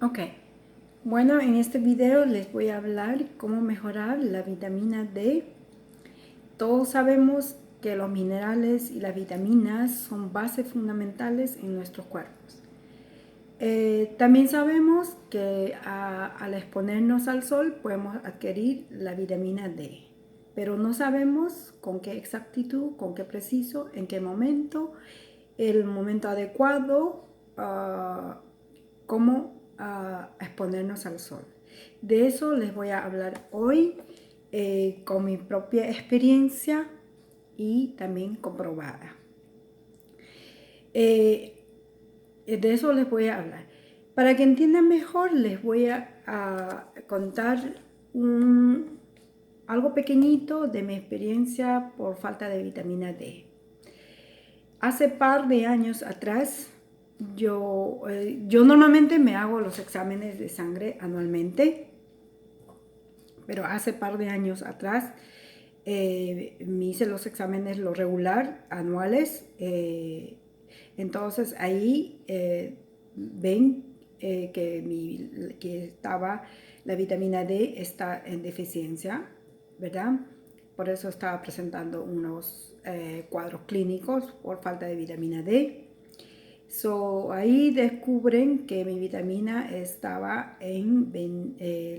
Ok, bueno, en este video les voy a hablar cómo mejorar la vitamina D. Todos sabemos que los minerales y las vitaminas son bases fundamentales en nuestros cuerpos. También sabemos que al exponernos al sol podemos adquirir la vitamina D, pero no sabemos con qué exactitud, con qué preciso, en qué momento, el momento adecuado, cómo exponernos al sol. De eso les voy a hablar hoy con mi propia experiencia y también comprobada. De eso les voy a hablar. Para que entiendan mejor, les voy a contar algo pequeñito de mi experiencia por falta de vitamina D. Hace par de años atrás, yo normalmente me hago los exámenes de sangre anualmente, pero hace par de años atrás me hice los exámenes, lo regular, anuales. Entonces ahí ven que estaba la vitamina D está en deficiencia, ¿verdad? Por eso estaba presentando unos cuadros clínicos por falta de vitamina D. Ahí descubren que mi vitamina estaba en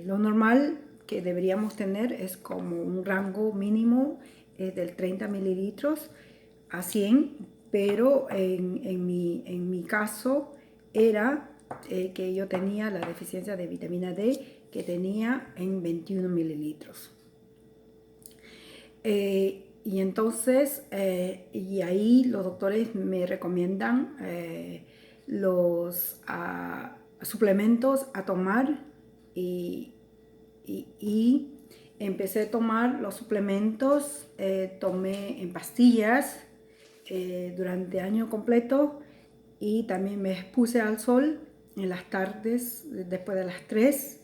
lo normal que deberíamos tener es como un rango mínimo del 30 mililitros a 100, pero en mi caso era que yo tenía la deficiencia de vitamina D que tenía en 21 mililitros. Y entonces, y ahí los doctores me recomiendan los suplementos a tomar y empecé a tomar los suplementos, tomé en pastillas durante año completo y también me expuse al sol en las tardes después de las 3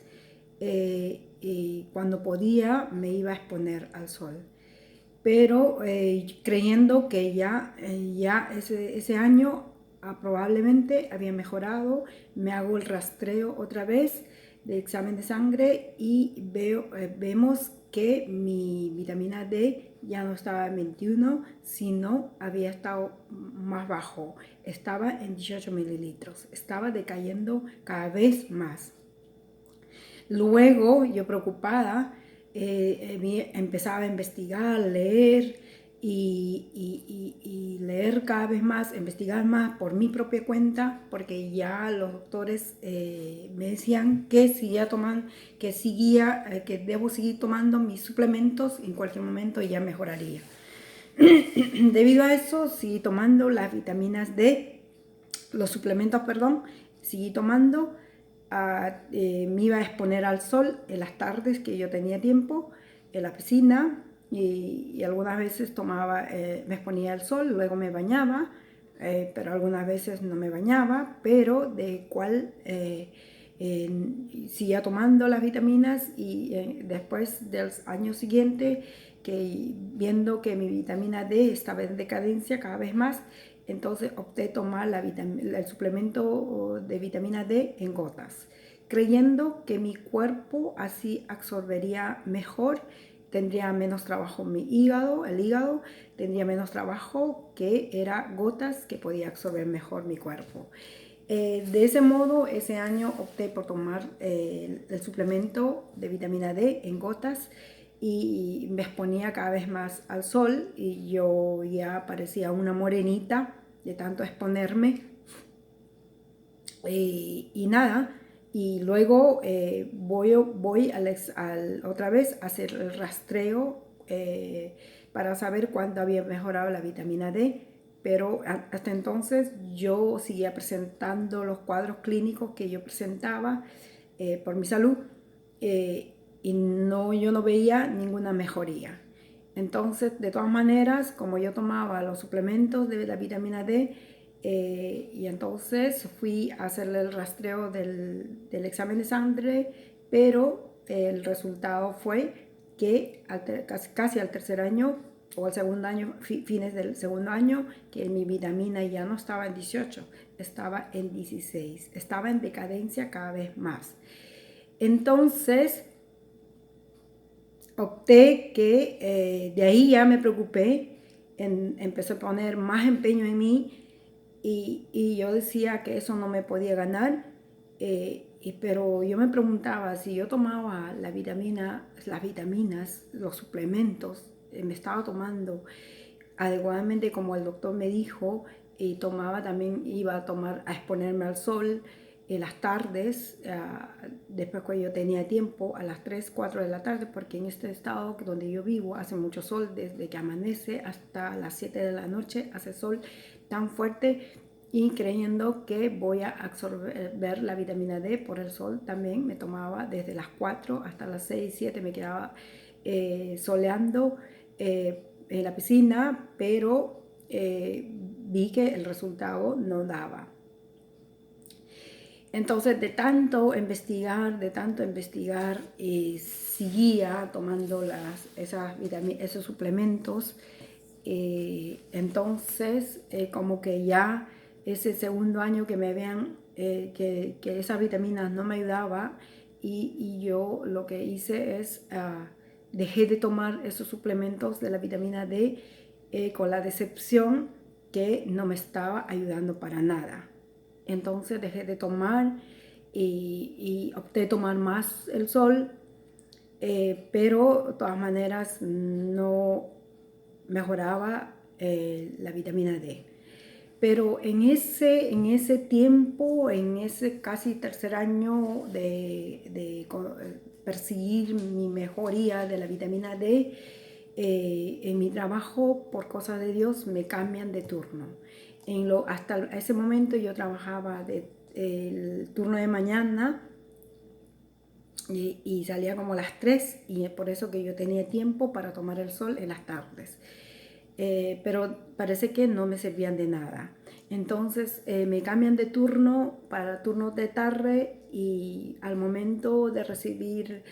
y cuando podía me iba a exponer al sol. Pero creyendo que ya ese año probablemente había mejorado, me hago el rastreo otra vez de examen de sangre y vemos que mi vitamina D ya no estaba en 21, sino había estado más bajo, estaba en 18 mililitros, estaba decayendo cada vez más. Luego, yo preocupada, empezaba a investigar, leer y leer cada vez más, investigar más por mi propia cuenta, porque ya los doctores me decían que que debo seguir tomando mis suplementos, en cualquier momento ya mejoraría. Debido a eso, seguí tomando las vitaminas D, los suplementos, perdón, seguí tomando. Me iba a exponer al sol en las tardes que yo tenía tiempo en la piscina y algunas veces me exponía al sol, luego me bañaba, pero algunas veces no me bañaba, pero seguía tomando las vitaminas y después del año siguiente, viendo que mi vitamina D estaba en decadencia cada vez más, entonces opté a tomar el suplemento de vitamina D en gotas, creyendo que mi cuerpo así absorbería mejor, tendría menos trabajo el hígado tendría menos trabajo, que era gotas que podía absorber mejor mi cuerpo. De ese modo, ese año opté por tomar el suplemento de vitamina D en gotas y me exponía cada vez más al sol y yo ya parecía una morenita de tanto exponerme y nada, y luego voy otra vez a hacer el rastreo para saber cuánto había mejorado la vitamina D, pero hasta entonces yo seguía presentando los cuadros clínicos que yo presentaba por mi salud y yo no veía ninguna mejoría. Entonces, de todas maneras, como yo tomaba los suplementos de la vitamina D, y entonces fui a hacerle el rastreo del examen de sangre, pero el resultado fue que casi al tercer año o el segundo año, fines del segundo año, que mi vitamina ya no estaba en 18, estaba en 16, estaba en decadencia cada vez más. Entonces, opté que de ahí ya me preocupé, empecé a poner más empeño en mí y yo decía que eso no me podía ganar, pero yo me preguntaba si yo tomaba las vitaminas, los suplementos, me estaba tomando adecuadamente como el doctor me dijo, y tomaba también, iba a tomar, a exponerme al sol en las tardes, después cuando yo tenía tiempo, a las 3 4 de la tarde, porque en este estado donde yo vivo hace mucho sol, desde que amanece hasta las 7 de la noche hace sol tan fuerte, y creyendo que voy a absorber la vitamina D por el sol, también me tomaba desde las 4 hasta las 6 7 me quedaba soleando en la piscina, pero vi que el resultado no daba. Entonces, de tanto investigar, seguía tomando esos suplementos. Entonces, como que ya ese segundo año que me vean que esas vitaminas no me ayudaban, y yo lo que hice es dejé de tomar esos suplementos de la vitamina D con la decepción que no me estaba ayudando para nada. Entonces dejé de tomar y opté tomar más el sol, pero de todas maneras no mejoraba la vitamina D. Pero en ese tiempo, en ese casi tercer año de perseguir mi mejoría de la vitamina D, en mi trabajo, por cosas de Dios, me cambian de turno. Hasta ese momento yo trabajaba el turno de mañana y salía como a las 3, y es por eso que yo tenía tiempo para tomar el sol en las tardes. Pero parece que no me servían de nada. Entonces me cambian de turno para turnos de tarde, y al momento de recibir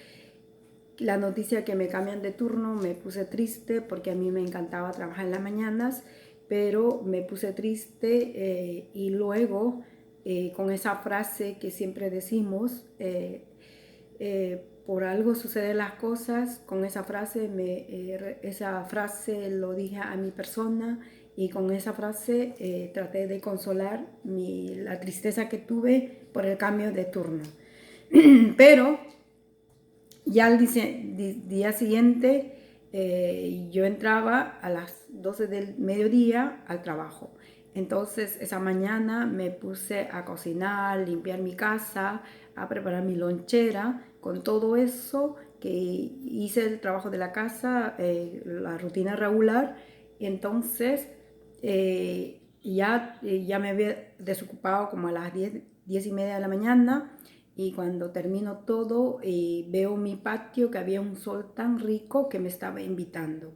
la noticia que me cambian de turno me puse triste, porque a mí me encantaba trabajar en las mañanas, pero me puse triste y luego con esa frase que siempre decimos, por algo suceden las cosas, con esa frase, esa frase lo dije a mi persona, y con esa frase traté de consolar la tristeza que tuve por el cambio de turno. Pero ya al día siguiente yo entraba a las 12 del mediodía al trabajo. Entonces esa mañana me puse a cocinar, limpiar mi casa, a preparar mi lonchera. Con todo eso que hice el trabajo de la casa, la rutina regular. Entonces ya me había desocupado como a las 10 y media de la mañana. Y cuando termino todo, veo mi patio, que había un sol tan rico que me estaba invitando.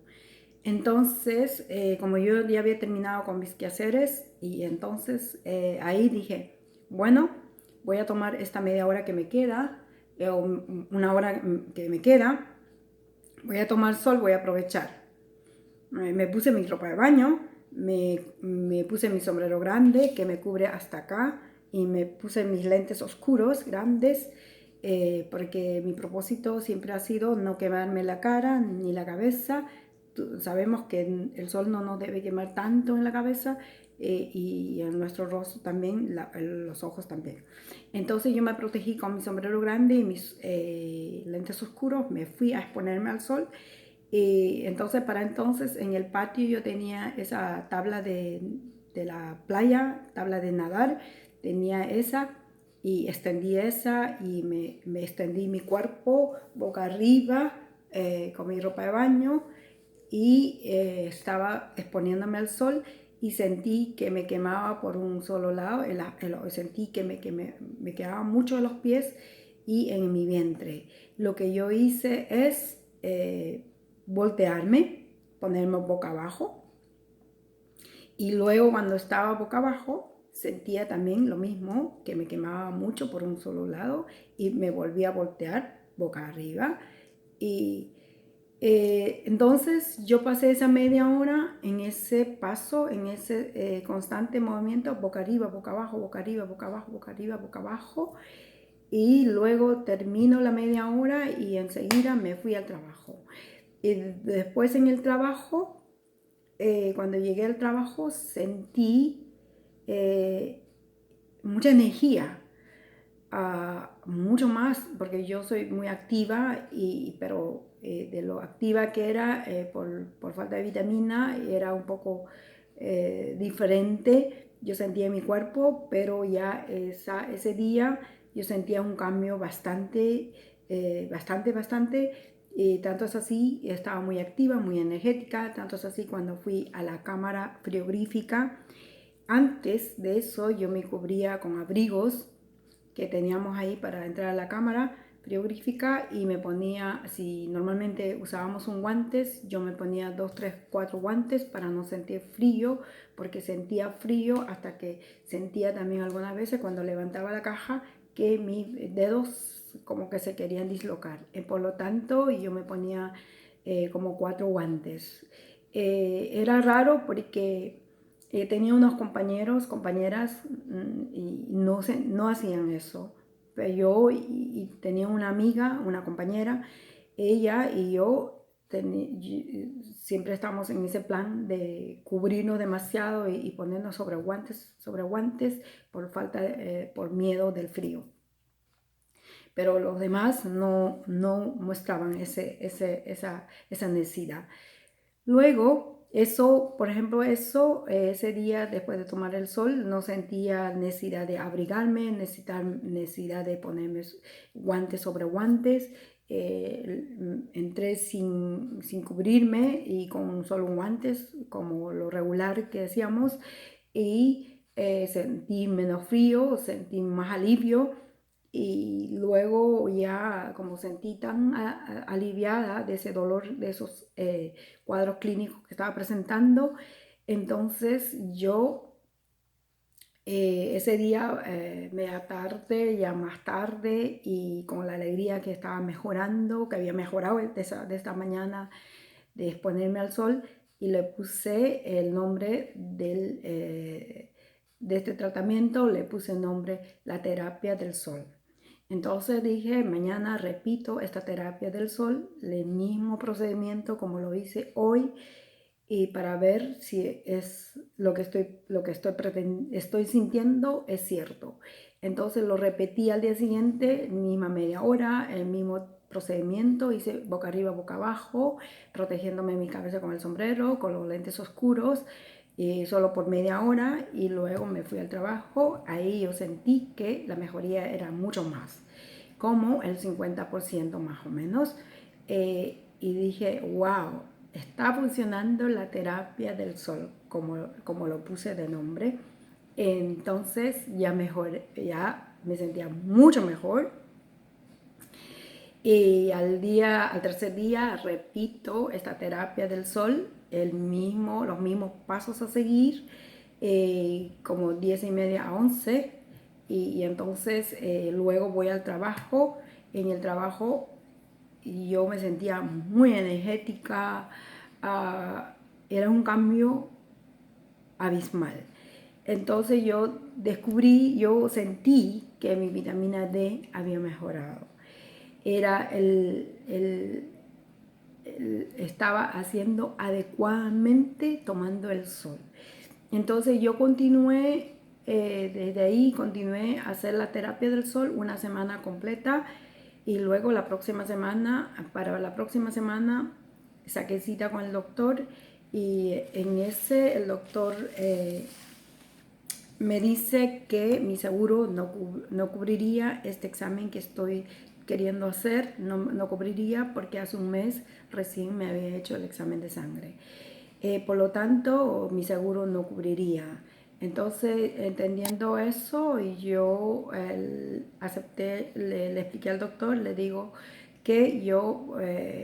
Entonces, como yo ya había terminado con mis quehaceres, y entonces ahí dije, bueno, voy a tomar esta media hora que me queda, o una hora que me queda, voy a tomar sol, voy a aprovechar. Me puse mi ropa de baño, me puse mi sombrero grande que me cubre hasta acá, y me puse mis lentes oscuros grandes, porque mi propósito siempre ha sido no quemarme la cara ni la cabeza. Sabemos que el sol no nos debe quemar tanto en la cabeza, y en nuestro rostro también, los ojos también. Entonces yo me protegí con mi sombrero grande y mis lentes oscuros, me fui a exponerme al sol. Entonces, para entonces, en el patio yo tenía esa tabla de la playa, tabla de nadar, tenía esa, y extendí esa, y me extendí mi cuerpo boca arriba con mi ropa de baño, y estaba exponiéndome al sol, y sentí que me quemaba por un solo lado, sentí que me quemaba mucho en los pies y en mi vientre. Lo que yo hice es voltearme, ponerme boca abajo, y luego cuando estaba boca abajo sentía también lo mismo, que me quemaba mucho por un solo lado, y me volví a voltear boca arriba, y Entonces yo pasé esa media hora en ese paso, en ese constante movimiento, boca arriba, boca abajo, boca arriba, boca abajo, boca arriba, boca abajo. Y luego termino la media hora y enseguida me fui al trabajo. Y después en el trabajo, cuando llegué al trabajo, sentí eh, mucha energía, mucho más, porque yo soy muy activa, pero de lo activa que era por falta de vitamina, era un poco diferente. Yo sentía en mi cuerpo, pero ya ese día yo sentía un cambio bastante. Tanto es así, estaba muy activa, muy energética, tanto es así cuando fui a la cámara frigorífica. Antes de eso yo me cubría con abrigos que teníamos ahí para entrar a la cámara frigorífica y me ponía, si normalmente usábamos un guantes, yo me ponía 2, 3, 4 guantes para no sentir frío, porque sentía frío hasta que sentía también algunas veces cuando levantaba la caja que mis dedos como que se querían dislocar. Por lo tanto, yo me ponía como 4 guantes. Era raro porque tenía unos compañeros, compañeras, y no hacían eso. Pero yo tenía una amiga, una compañera, ella y yo siempre estamos en ese plan de cubrirnos demasiado y ponernos sobre guantes por miedo del frío. Pero los demás no mostraban esa necesidad. Luego, eso, por ejemplo, ese día después de tomar el sol, no sentía necesidad de abrigarme, necesidad de ponerme guantes sobre guantes. Entré sin cubrirme y con solo guantes, como lo regular que decíamos, y sentí menos frío, sentí más alivio. Y luego ya como sentí tan aliviada de ese dolor, de esos cuadros clínicos que estaba presentando, entonces yo ese día, media tarde, ya más tarde, y con la alegría que estaba mejorando, que había mejorado de esta mañana de exponerme al sol, y le puse el nombre de este tratamiento, le puse el nombre la terapia del sol. Entonces dije, mañana repito esta terapia del sol, el mismo procedimiento como lo hice hoy, y para ver si es estoy sintiendo es cierto. Entonces lo repetí al día siguiente, misma media hora, el mismo procedimiento, hice boca arriba, boca abajo, protegiéndome mi cabeza con el sombrero, con los lentes oscuros, y solo por media hora, y luego me fui al trabajo. Ahí yo sentí que la mejoría era mucho más, como el 50% más o menos. Y dije, wow, está funcionando la terapia del sol, como lo puse de nombre. Entonces ya me sentía mucho mejor. Y al tercer día repito esta terapia del sol, los mismos pasos a seguir, como 10:30 a 11. Y entonces luego voy al trabajo. En el trabajo yo me sentía muy energética. Era un cambio abismal. Entonces yo sentí que mi vitamina D había mejorado. Estaba haciendo adecuadamente tomando el sol. Entonces yo continué, desde ahí continué a hacer la terapia del sol una semana completa, y luego para la próxima semana saqué cita con el doctor, y el doctor me dice que mi seguro no cubriría este examen que estoy queriendo hacer, no cubriría porque hace un mes recién me había hecho el examen de sangre. Por lo tanto, mi seguro no cubriría. Entonces, entendiendo eso, yo acepté, le expliqué al doctor, le digo que yo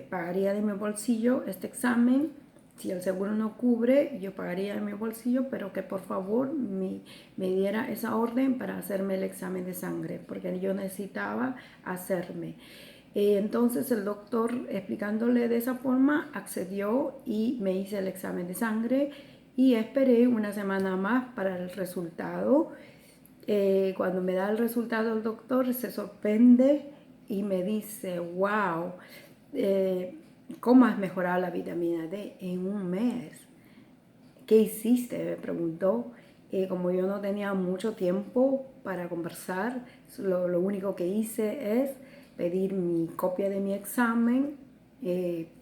pagaría de mi bolsillo este examen. Si el seguro no cubre, yo pagaría de mi bolsillo, pero que por favor me diera esa orden para hacerme el examen de sangre, porque yo necesitaba hacerme. Entonces el doctor, explicándole de esa forma, accedió y me hice el examen de sangre y esperé una semana más para el resultado. Cuando me da el resultado el doctor se sorprende y me dice, wow, ¿cómo has mejorado la vitamina D en un mes? ¿Qué hiciste?, me preguntó. Como yo no tenía mucho tiempo para conversar, lo único que hice es pedir mi copia de mi examen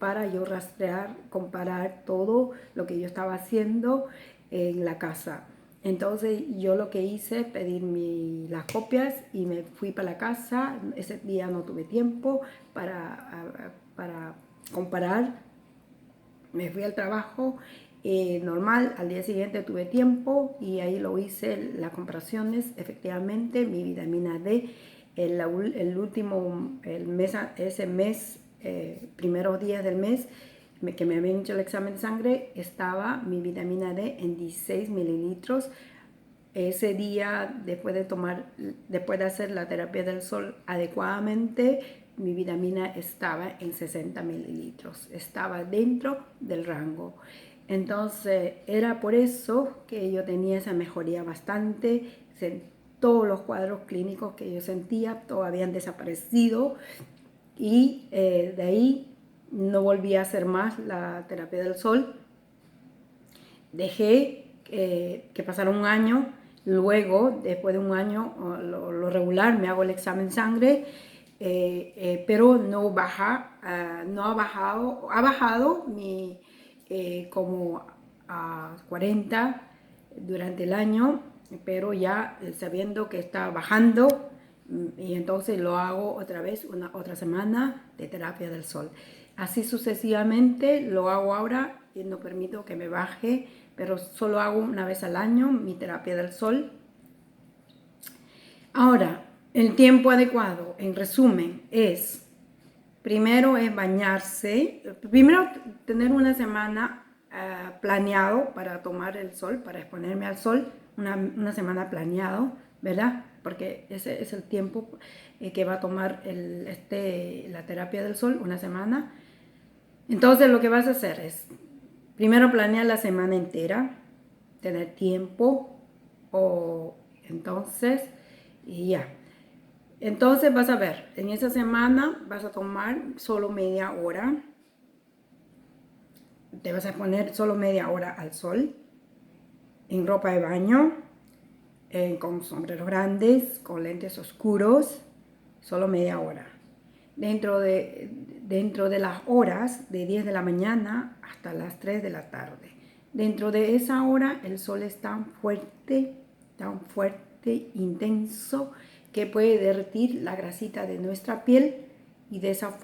para yo rastrear, comparar todo lo que yo estaba haciendo en la casa. Entonces yo lo que hice es pedir las copias y me fui para la casa. Ese día no tuve tiempo para comparar. Me fui al trabajo normal, al día siguiente tuve tiempo y ahí lo hice las comparaciones. Efectivamente, mi vitamina D, ese mes, primeros días del mes, que me habían hecho el examen de sangre, estaba mi vitamina D en 16 mililitros. Ese día, después de hacer la terapia del sol adecuadamente, mi vitamina estaba en 60 mililitros, estaba dentro del rango. Entonces era por eso que yo tenía esa mejoría bastante. Todos los cuadros clínicos que yo sentía todos habían desaparecido y de ahí no volví a hacer más la terapia del sol. Dejé que pasara un año. Luego, después de un año, lo regular, me hago el examen de sangre, pero no ha bajado como a 40 durante el año, pero ya sabiendo que está bajando, y entonces lo hago otra vez, otra semana de terapia del sol. Así sucesivamente lo hago ahora y no permito que me baje, pero solo hago una vez al año mi terapia del sol. Ahora, el tiempo adecuado, en resumen, primero es bañarse, primero tener una semana planeado para tomar el sol, para exponerme al sol, una semana planeado, ¿verdad? Porque ese es el tiempo que va a tomar la terapia del sol, una semana. Entonces lo que vas a hacer es, primero planear la semana entera, tener tiempo, y ya. Entonces vas a ver, en esa semana vas a tomar solo media hora, te vas a poner solo media hora al sol, en ropa de baño, con sombreros grandes, con lentes oscuros, solo media hora. Dentro de las horas de 10 de la mañana hasta las 3 de la tarde. Dentro de esa hora el sol es tan fuerte, intenso, que puede derretir la grasita de nuestra piel y de esa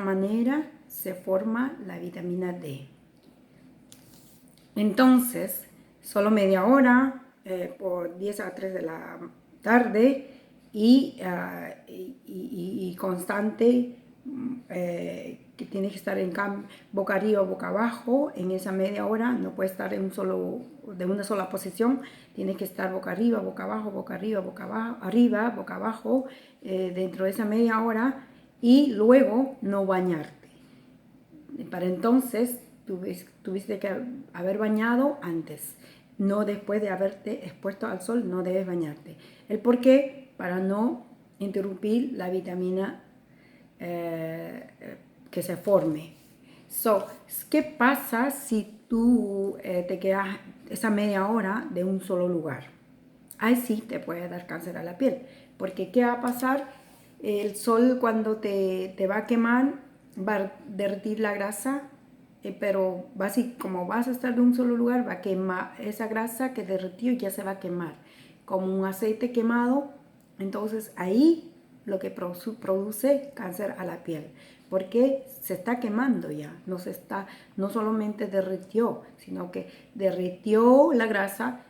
manera se forma la vitamina D. Entonces, solo media hora, por 10 a 3 de la tarde y constante, que tiene que estar boca arriba, boca abajo. En esa media hora no puede estar de una sola posición, tiene que estar boca arriba, boca abajo, boca arriba, boca abajo, arriba, boca abajo, dentro de esa media hora, y luego no bañarte. Para entonces tuviste que haber bañado antes, no después de haberte expuesto al sol. No debes bañarte. ¿El por qué? Para no interrumpir la vitamina que se forme. ¿Qué pasa si tú te quedas esa media hora de un solo lugar? Ahí sí te puede dar cáncer a la piel, porque ¿qué va a pasar? El sol, cuando te va a quemar, va a derretir la grasa, pero como vas a estar de un solo lugar, va a quemar esa grasa que derretió, ya se va a quemar como un aceite quemado. Entonces ahí lo que produce cáncer a la piel, porque se está quemando ya, no solamente derritió, sino que derritió la grasa.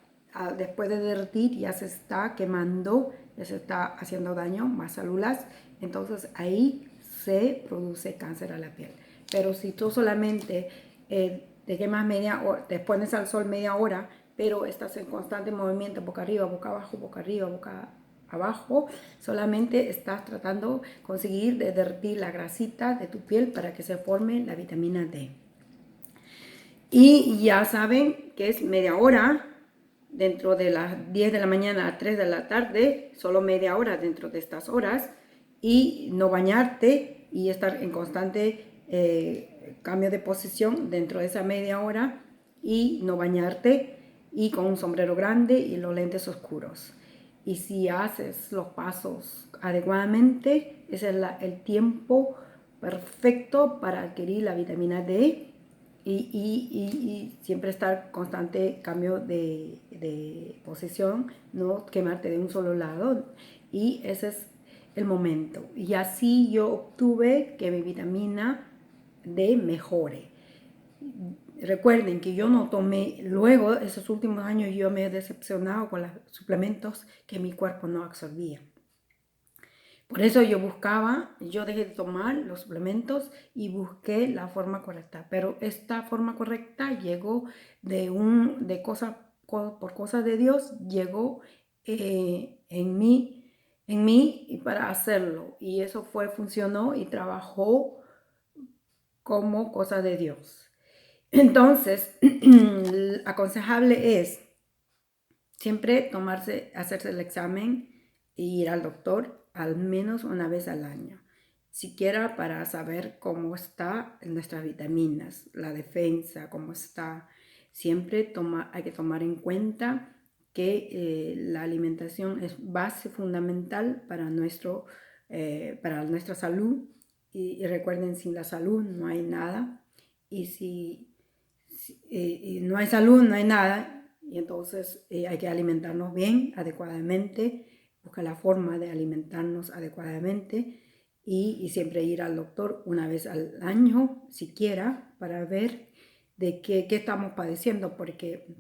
Después de derretir ya se está quemando, ya se está haciendo daño, más células. Entonces ahí se produce cáncer a la piel. Pero si tú solamente te quemas media hora, te pones al sol media hora, pero estás en constante movimiento, boca arriba, boca abajo, boca arriba, boca abajo, solamente estás tratando de conseguir de derretir la grasita de tu piel para que se forme la vitamina D. Y ya saben que es media hora, dentro de las 10 de la mañana a 3 de la tarde, solo media hora dentro de estas horas, y no bañarte y estar en constante cambio de posición dentro de esa media hora, y no bañarte, y con un sombrero grande y los lentes oscuros. Y si haces los pasos adecuadamente, ese es el tiempo perfecto para adquirir la vitamina D y siempre estar constante cambio de posición, no quemarte de un solo lado. Y ese es el momento. Y así yo obtuve que mi vitamina D mejore. Recuerden que yo no tomé, luego esos últimos años yo me he decepcionado con los suplementos que mi cuerpo no absorbía. Por eso yo dejé de tomar los suplementos y busqué la forma correcta. Pero esta forma correcta llegó por cosas de Dios, llegó en mí y para hacerlo. Y eso funcionó y trabajó como cosa de Dios. Entonces, aconsejable es siempre hacerse el examen e ir al doctor al menos una vez al año, siquiera para saber cómo está nuestras vitaminas, la defensa, cómo está. Siempre hay que tomar en cuenta que la alimentación es base fundamental para nuestra salud. Y recuerden, sin la salud no hay nada. Y si no hay salud, no hay nada. Y entonces hay que alimentarnos bien, adecuadamente, buscar la forma de alimentarnos adecuadamente y siempre ir al doctor una vez al año, siquiera, para ver de qué estamos padeciendo, porque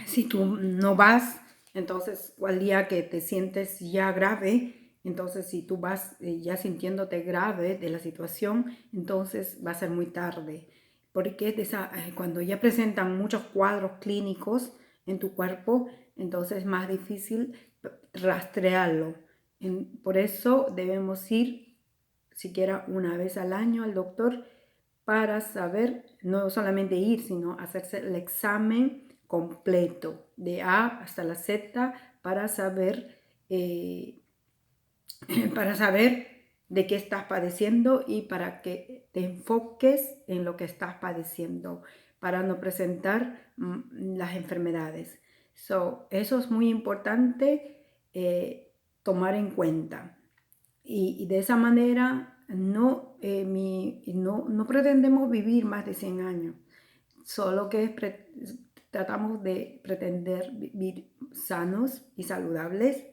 si tú no vas, entonces al día que te sientes ya grave, entonces si tú vas ya sintiéndote grave de la situación, entonces va a ser muy tarde, porque cuando ya presentan muchos cuadros clínicos en tu cuerpo, entonces es más difícil rastrearlo. Por eso debemos ir siquiera una vez al año al doctor para saber, no solamente ir, sino hacerse el examen completo, de A hasta la Z, para saber, para saber de qué estás padeciendo y para que te enfoques en lo que estás padeciendo, para no presentar las enfermedades. Eso es muy importante tomar en cuenta. Y de esa manera no pretendemos vivir más de 100 años, solo que tratamos de pretender vivir sanos y saludables,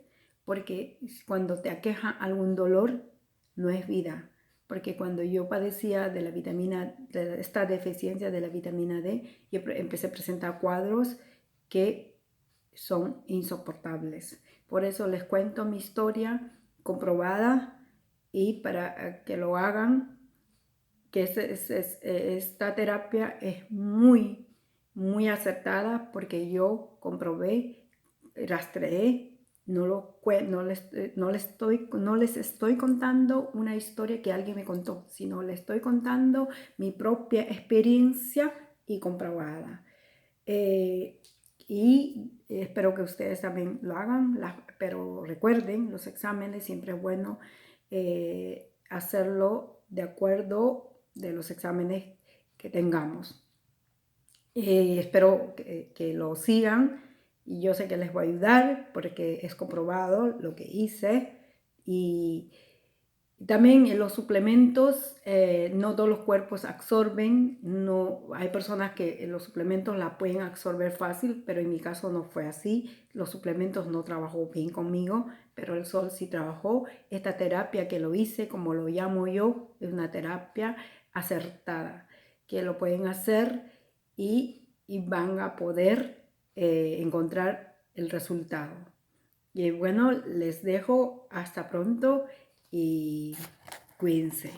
porque cuando te aqueja algún dolor, no es vida. Porque cuando yo padecía de esta deficiencia de la vitamina D, yo empecé a presentar cuadros que son insoportables. Por eso les cuento mi historia comprobada, y para que lo hagan, que esta terapia es muy, muy acertada, porque yo comprobé, rastreé, no les estoy contando una historia que alguien me contó, sino les estoy contando mi propia experiencia y comprobada. Y espero que ustedes también lo hagan, pero recuerden, los exámenes siempre es bueno hacerlo de acuerdo de los exámenes que tengamos. Espero que lo sigan, y yo sé que les voy a ayudar porque es comprobado lo que hice. Y también en los suplementos, no todos los cuerpos absorben. No, hay personas que los suplementos la pueden absorber fácil, pero en mi caso no fue así. Los suplementos no trabajó bien conmigo, pero el sol sí trabajó. Esta terapia que lo hice, como lo llamo yo, es una terapia acertada, que lo pueden hacer y van a poder encontrar el resultado. Y bueno, les dejo hasta pronto y cuídense.